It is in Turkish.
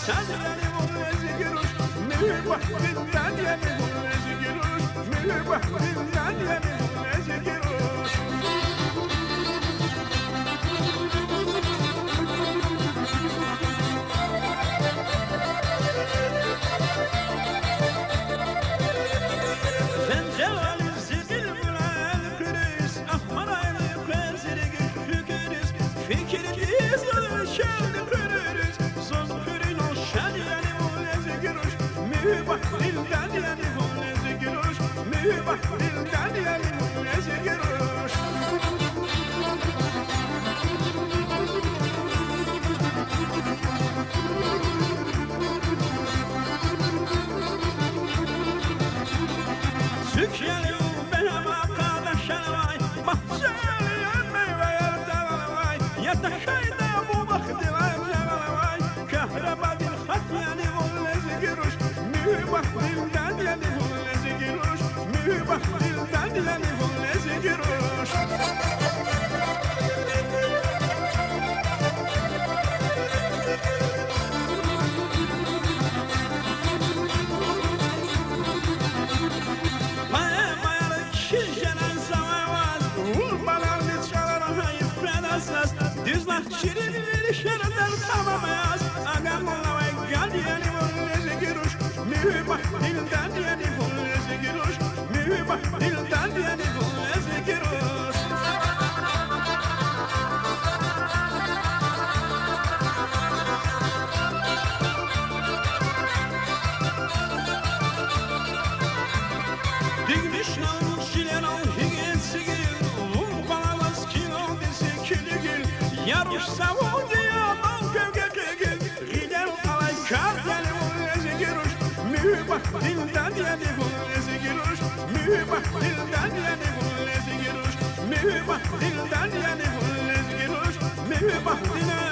شادياني والنزجروش ميبا بالدانياني والنزجروش ميبا بالدانياني والنزجروش Fikirdiz şerdi kırırız Söz kırın o şadiyani volnezi giruş Mübah dilden yani volnezi giruş Mübah dilden yani volnezi giruş Sükyeli benim arkadaşlar vay Bahçeli meyve yerden vay Yatakayda bu vakti var vay Kahraba bir hat yani volnezi giruş Mübah dilden yani volnezi giruş Mübah dilden yani volnezi giruş Düzler şirin verişlerden tamamaz Agam ola ve gel yani volnezi giruş Mübah dilden yani volnezi giruş Mübah dilden yani volnezi giruş Digmişler şilen al higensi gil Ulbalamaz kilo desi kili gil Yaruş savun diyor bal gel Gider alay kar yani volnezi giruş Mübah dilden yani volnezi giruş Mübah dilden yani volnezi giruş Mübah dilden yani volnezi giruş Mübah dilden